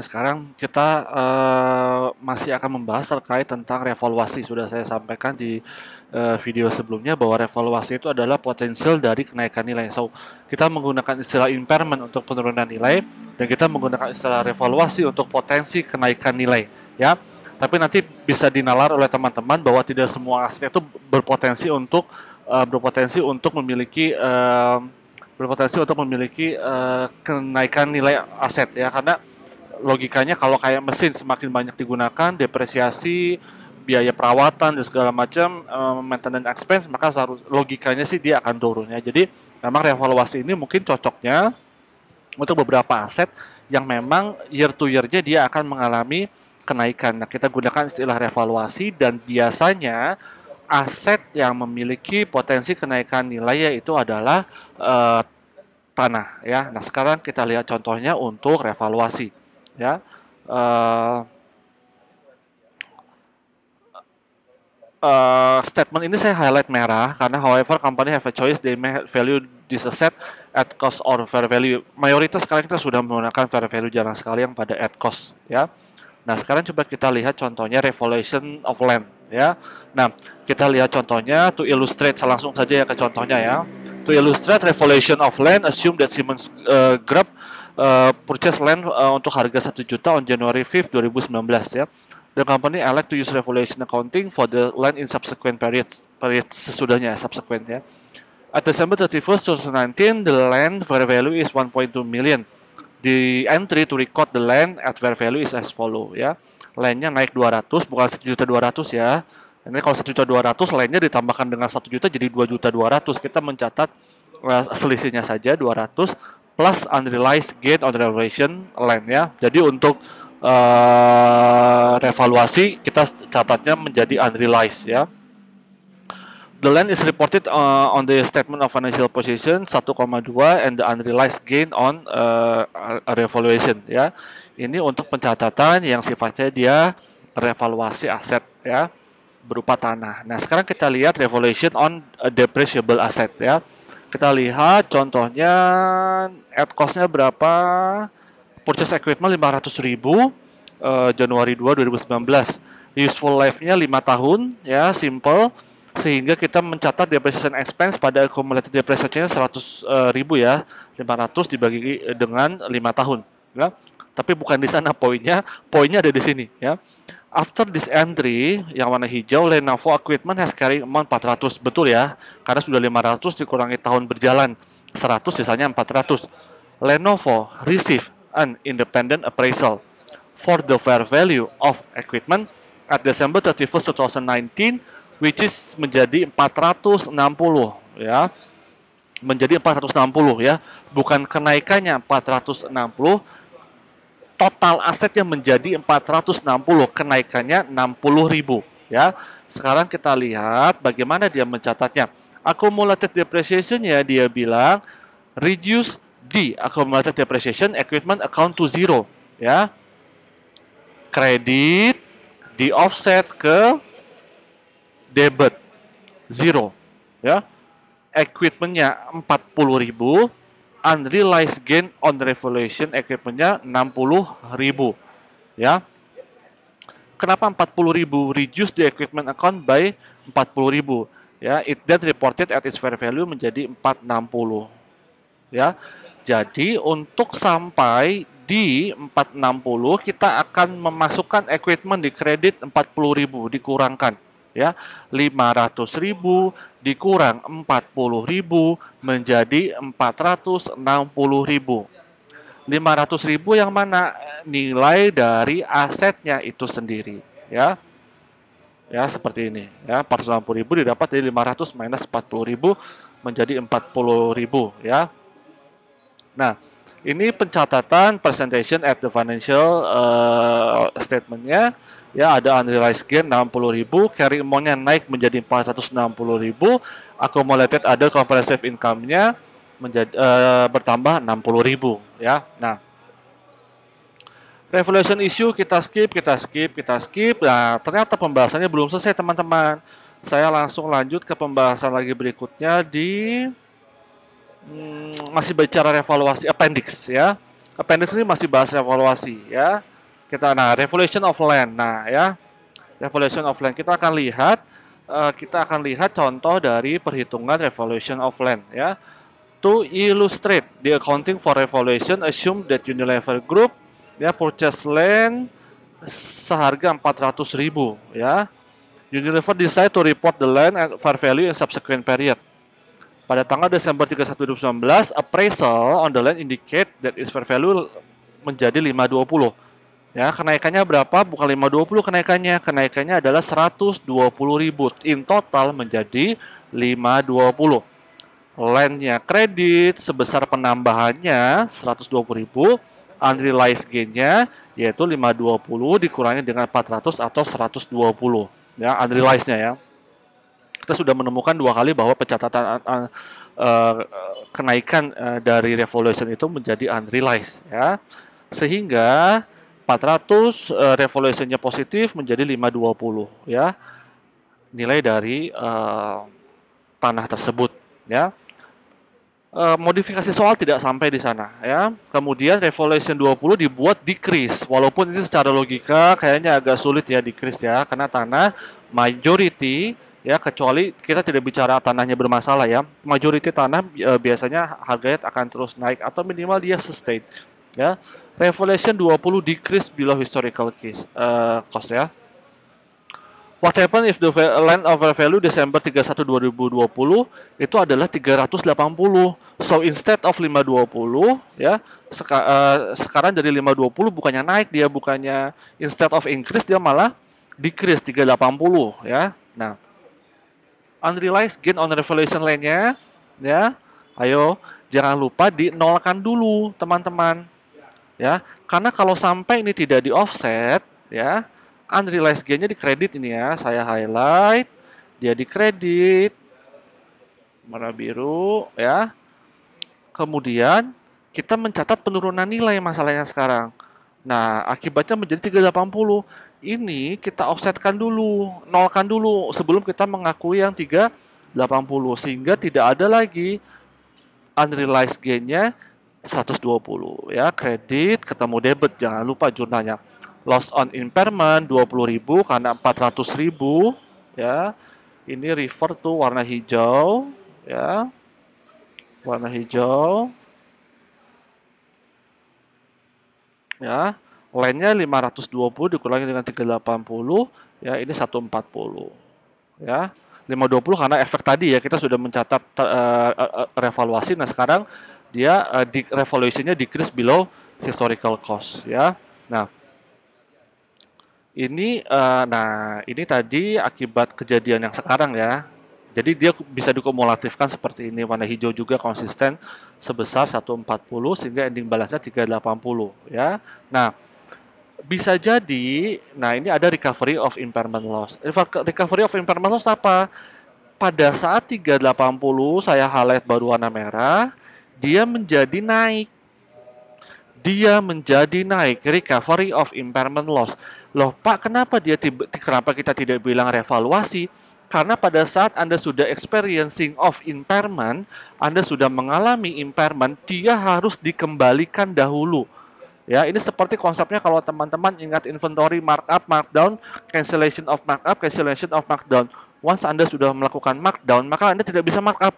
Sekarang kita masih akan membahas terkait tentang revaluasi. Sudah saya sampaikan di video sebelumnya bahwa revaluasi itu adalah potensial dari kenaikan nilai. So, kita menggunakan istilah impairment untuk penurunan nilai dan kita menggunakan istilah revaluasi untuk potensi kenaikan nilai, ya. Tapi nanti bisa dinalar oleh teman-teman bahwa tidak semua aset itu berpotensi untuk memiliki kenaikan nilai aset, ya, karena logikanya kalau kayak mesin semakin banyak digunakan, depresiasi, biaya perawatan dan segala macam, maintenance expense, maka logikanya sih dia akan turun, ya. Jadi memang revaluasi ini mungkin cocoknya untuk beberapa aset yang memang year to year-nya dia akan mengalami kenaikan. Nah, kita gunakan istilah revaluasi dan biasanya aset yang memiliki potensi kenaikan nilai yaitu adalah tanah, ya. Nah, sekarang kita lihat contohnya untuk revaluasi, ya. Statement ini saya highlight merah karena however company have a choice, they may value this asset at cost or fair value. Mayoritas sekarang kita sudah menggunakan fair value, jarang sekali yang pada at cost, ya. Nah, sekarang coba kita lihat contohnya revaluation of land, ya. Nah, kita lihat contohnya to illustrate, langsung saja ya ke contohnya, ya. To illustrate revaluation of land, assume that Siemens Group purchase land untuk harga 1 juta on January 5th, 2019, ya. The company elect to use revaluation accounting for the land in subsequent periods sesudahnya, subsequent, ya. At December 31st, 2019, the land fair value is 1.2 million. The entry to record the land at fair value is as follow, ya. Landnya naik 200, bukan 1.200.000, ya. Ini kalau 1.200.000, landnya ditambahkan dengan 1 juta jadi 2.200.000. Kita mencatat selisihnya saja 200 plus unrealized gain on revaluation land, ya. Jadi untuk revaluasi kita catatnya menjadi unrealized, ya. The land is reported on the statement of financial position 1,2 and the unrealized gain on revaluation, ya. Ini untuk pencatatan yang sifatnya dia revaluasi aset, ya, berupa tanah. Nah, sekarang kita lihat revaluation on depreciable asset, ya. Kita lihat contohnya at cost-nya berapa. Purchase equipment 500.000 Januari 2, 2019. Useful life-nya 5 tahun, ya, simple. Sehingga kita mencatat depreciation expense pada accumulated depreciation-nya 100.000, ya. 500 dibagi dengan 5 tahun, ya. Tapi bukan di sana poinnya ada di sini, ya. After this entry yang warna hijau, Lenovo equipment has carry amount 400, betul, ya. Karena sudah 500 dikurangi tahun berjalan 100, sisanya 400. Lenovo receive an independent appraisal for the fair value of equipment at December 31st, 2019, which is menjadi 460, ya. Menjadi 460, ya. Bukan kenaikannya 460, total asetnya menjadi 460, kenaikannya 60.000, ya. Sekarang kita lihat bagaimana dia mencatatnya. Accumulated depreciation-nya dia bilang reduce the accumulated depreciation equipment account to zero, ya. Kredit di offset ke debit zero, ya. Equipmentnya 40.000, unrealized gain on revaluation equipmentnya 60.000, ya. Kenapa 40.000? Reduce the equipment account by 40.000, ya. It then reported at its fair value menjadi 460, ya. Jadi untuk sampai di 460 kita akan memasukkan equipment di kredit 40.000 dikurangkan, ya. 500.000 dikurang 40.000 menjadi 460.000. 500.000 yang mana? Nilai dari asetnya itu sendiri, ya. Ya, seperti ini, ya. 460.000 didapat dari 500 minus 40.000 menjadi 40.000, ya. Nah, ini pencatatan presentation at the financial statement-nya, ya. Ada unrealized gain 60.000, carry amount-nya naik menjadi 460.000, accumulated other comprehensive income-nya menjadi bertambah 60.000, ya. Nah, revaluation issue kita skip. Nah, ternyata pembahasannya belum selesai, teman-teman. Saya langsung lanjut ke pembahasan lagi berikutnya di masih bicara revaluasi appendix, ya. appendix ini masih bahas revaluasi ya. Revaluation of land. Nah, ya. Revaluation of land kita akan lihat contoh dari perhitungan revaluation of land ya. To illustrate the accounting for revaluation, assume that Unilever Group ya purchase land seharga 400.000 ya. Unilever decide to report the land at fair value in subsequent period. Pada tanggal Desember 31, 2019, appraisal on the land indicate that its fair value menjadi 520. Ya, kenaikannya berapa? Bukan 520 kenaikannya. Kenaikannya adalah 120.000. In total menjadi 520. Landnya kredit sebesar penambahannya 120.000. Unrealized gain-nya yaitu 520 dikurangi dengan 400 atau 120. Ya, unrealized-nya ya. Kita sudah menemukan 2 kali bahwa pencatatan kenaikan dari revaluation itu menjadi unrealized ya. Sehingga 400 revaluation-nya positif menjadi 520 ya. Nilai dari tanah tersebut ya. Modifikasi soal tidak sampai di sana ya. Kemudian revaluation 20 dibuat decrease, walaupun ini secara logika kayaknya agak sulit ya decrease ya, karena tanah majority ya, kecuali kita tidak bicara tanahnya bermasalah ya. Majority tanah biasanya harganya akan terus naik atau minimal dia sustain ya. Revaluation 20 decrease below historical cost ya. What happen if the land over value Desember 31 2020 itu adalah 380. So instead of 520 ya, sekarang dari 520 bukannya naik, dia bukannya instead of increase dia malah decrease 380 ya. Nah, unrealized gain on revaluation land-nya ya. Ayo, jangan lupa dinolkan dulu, teman-teman. Ya, karena kalau sampai ini tidak di offset ya, unrealized gain-nya dikredit ini ya, saya highlight, dia dikredit, warna biru ya. Kemudian kita mencatat penurunan nilai masalahnya sekarang. Nah, akibatnya menjadi 380. Ini kita offsetkan dulu, nolkan dulu sebelum kita mengakui yang 380 sehingga tidak ada lagi unrealized gain-nya 120 ya, kredit ketemu debit, jangan lupa jurnalnya. Loss on impairment 20.000 karena 400.000 ya. Ini refer to warna hijau ya. Warna hijau. Ya. Lainnya 520 dikurangi dengan 380 ya, ini 140 ya. 520 karena efek tadi ya, kita sudah mencatat revaluasi. Nah, sekarang dia revaluation-nya decrease below historical cost ya. Nah, ini tadi akibat kejadian yang sekarang ya. Jadi dia bisa dikumulatifkan seperti ini. Warna hijau juga konsisten sebesar 140 sehingga ending balance-nya 380 ya. Nah, bisa jadi, nah ini ada recovery of impairment loss. Recovery of impairment loss apa? Pada saat 380 saya highlight baru warna merah, dia menjadi naik. Recovery of impairment loss. Loh, Pak, kenapa kita tidak bilang revaluasi? Karena pada saat Anda sudah experiencing of impairment, Anda sudah mengalami impairment, dia harus dikembalikan dahulu. Ya, ini seperti konsepnya kalau teman-teman ingat inventory markup, markdown, cancellation of markdown. Once Anda sudah melakukan markdown, maka Anda tidak bisa markup.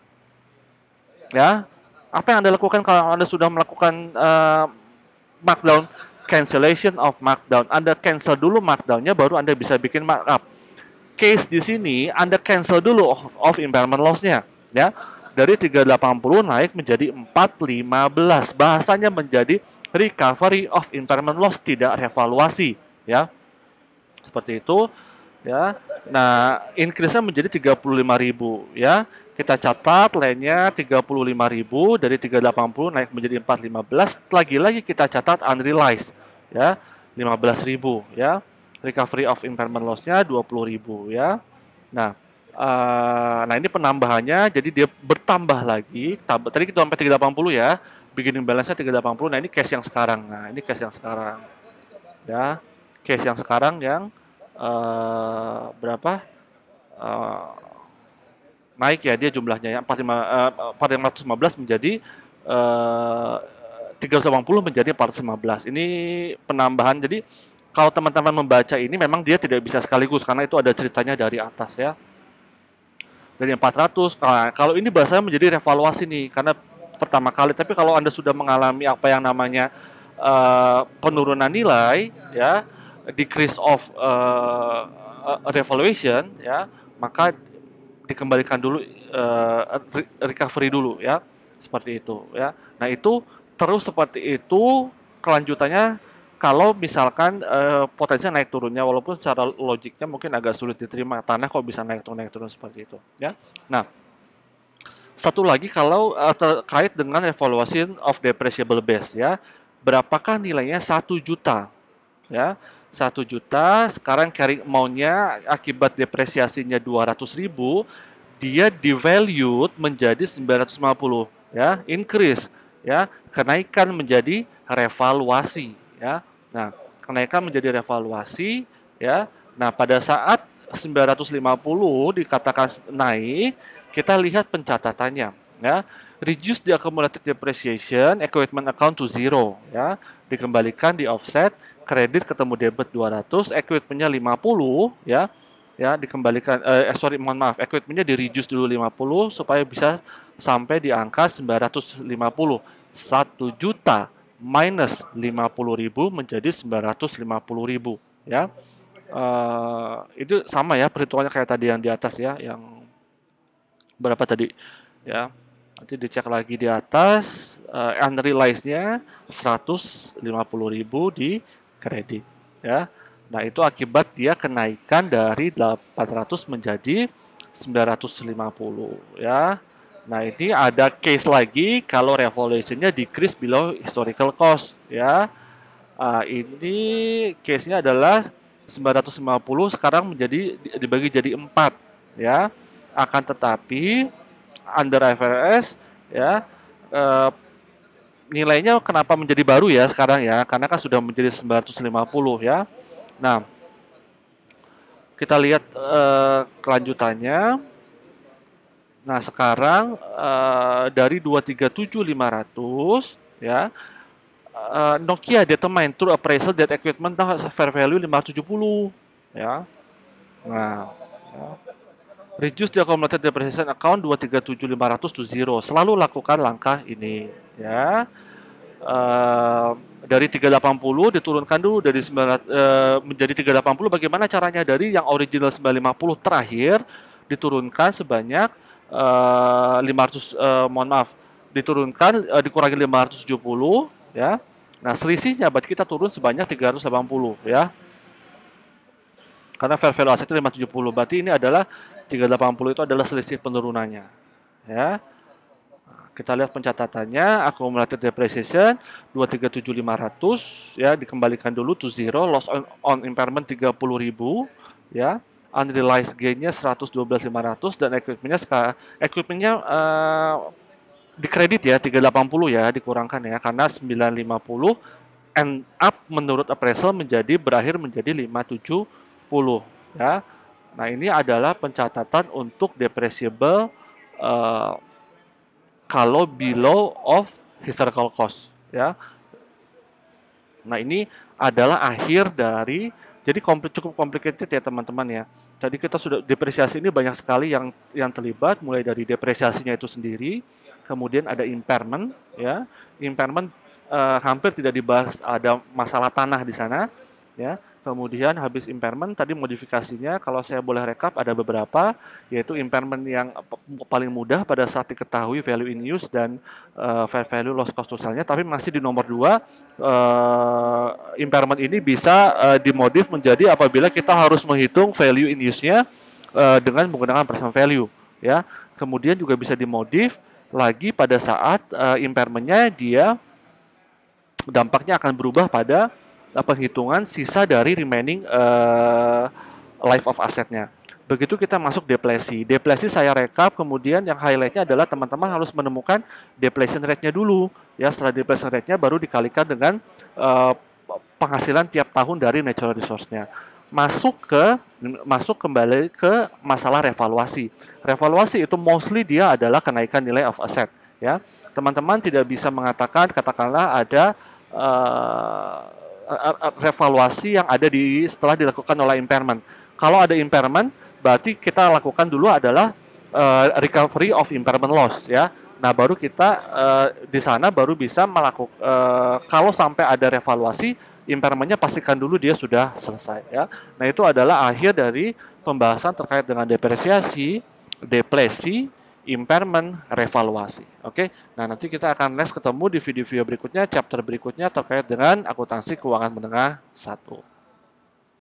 Ya, apa yang Anda lakukan kalau Anda sudah melakukan markdown? Cancellation of markdown. Anda cancel dulu markdownnya, baru Anda bisa bikin markup. Case di sini Anda cancel dulu of impairment loss-nya, ya. Dari 380 naik menjadi 415. Bahasanya menjadi recovery of impairment loss, tidak revaluasi, ya. Seperti itu, ya. Nah, increase-nya menjadi 35.000, ya. Kita catat lainnya 35.000 dari 380 naik menjadi 415. Lagi-lagi kita catat unrealized ya, 15.000 ya. Recovery of impairment loss-nya 20.000 ya. Nah, ini penambahannya jadi dia bertambah lagi. Tadi kita sampai 380 ya. Beginning balance-nya 380. Nah, ini case yang sekarang. Nah, ini case yang sekarang. Ya. Case yang sekarang yang berapa? Naik ya dia jumlahnya ya, 415 menjadi 380 menjadi 415. Ini penambahan. Jadi kalau teman-teman membaca ini memang dia tidak bisa sekaligus karena itu ada ceritanya dari atas ya. Dari 400. Kalau ini bahasanya menjadi revaluasi nih karena pertama kali. Tapi kalau Anda sudah mengalami apa yang namanya penurunan nilai ya, decrease of revaluation ya, maka dikembalikan dulu, recovery dulu ya, seperti itu ya. Nah itu terus seperti itu kelanjutannya kalau misalkan potensi naik turunnya, walaupun secara logiknya mungkin agak sulit diterima, tanah kok bisa naik turun seperti itu ya. Nah satu lagi kalau terkait dengan evaluation of depreciable base ya, berapakah nilainya 1 juta ya. 1 juta, sekarang carrying amount-nya akibat depresiasinya 200.000, dia devalued menjadi 950 ya, increase ya, kenaikan menjadi revaluasi ya. Nah, kenaikan menjadi revaluasi ya. Nah, pada saat 950 dikatakan naik, kita lihat pencatatannya ya. Reduce the accumulated depreciation equipment account to 0 ya, dikembalikan di offset, kredit ketemu debit 200, equipmentnya 50 ya, dikembalikan mohon maaf, equipmentnya di reduce dulu 50 supaya bisa sampai di angka 950. 1 juta minus 50.000 menjadi 950.000 ya. Itu sama ya perhitungannya kayak tadi yang di atas ya, yang berapa tadi ya. Nanti dicek lagi di atas, unrealized-nya 150.000 di kredit ya. Nah, itu akibat dia kenaikan dari 800 menjadi 950 ya. Nah, ini ada case lagi kalau revaluation-nya decrease below historical cost ya. Ini case-nya adalah 950 sekarang menjadi dibagi jadi 4 ya. Akan tetapi under IFRS ya, nilainya kenapa menjadi baru ya sekarang ya, karena kan sudah menjadi 950 ya. Nah, kita lihat kelanjutannya. Nah, sekarang dari 237.500 ya, Nokia determine through appraisal that equipment fair value 570 ya. Nah, ya. Reduce the accumulated depreciation account 237.500 to 0. Selalu lakukan langkah ini ya. Dari 380 diturunkan dulu dari 900 menjadi 380. Bagaimana caranya? Dari yang original 950 terakhir diturunkan sebanyak 500 mohon maaf, diturunkan dikurangi 570 ya. Nah, selisihnya berarti kita turun sebanyak 380 ya. Karena fair value aset 570, berarti ini adalah 380 itu adalah selisih penurunannya ya. Kita lihat pencatatannya, accumulated depreciation 237.500 ya, dikembalikan dulu to 0, loss on impairment 30.000 ya, unrealized gain-nya 112.500 dan equipment-nya dikredit ya 380 ya, dikurangkan ya karena 950 end up menurut appraisal berakhir menjadi 570 ya. Nah, ini adalah pencatatan untuk depreciable kalau below of historical cost ya. Nah, ini adalah akhir dari, jadi cukup complicated ya teman-teman ya. Tadi kita sudah depresiasi ini banyak sekali yang terlibat, mulai dari depresiasinya itu sendiri, kemudian ada impairment ya. Impairment hampir tidak dibahas, ada masalah tanah di sana ya. Kemudian habis impairment tadi modifikasinya, kalau saya boleh rekap ada beberapa, yaitu impairment yang paling mudah pada saat diketahui value in use dan fair value loss cost to sell-nya, tapi masih di nomor 2. Impairment ini bisa dimodif menjadi apabila kita harus menghitung value in use-nya dengan menggunakan present value ya. Kemudian juga bisa dimodif lagi pada saat impairment-nya dia dampaknya akan berubah pada penghitungan sisa dari remaining life of assetnya. Begitu kita masuk depresi. Depresi saya rekap, kemudian yang highlight-nya adalah teman-teman harus menemukan depletion rate-nya dulu. Ya, setelah depletion rate-nya baru dikalikan dengan penghasilan tiap tahun dari natural resource-nya. Masuk kembali ke masalah revaluasi. Revaluasi itu mostly dia adalah kenaikan nilai of asset. ya. Teman-teman tidak bisa mengatakan katakanlah ada revaluasi yang ada setelah dilakukan oleh impairment. Kalau ada impairment, berarti kita lakukan dulu adalah recovery of impairment loss, ya. Nah, baru kita di sana baru bisa melakukan kalau sampai ada revaluasi, impairmentnya pastikan dulu dia sudah selesai, ya. Nah, itu adalah akhir dari pembahasan terkait dengan depresiasi, depresi, impairment, revaluasi. Oke. Nah, nanti kita akan ketemu di video-video berikutnya, chapter berikutnya terkait dengan akuntansi keuangan menengah 1.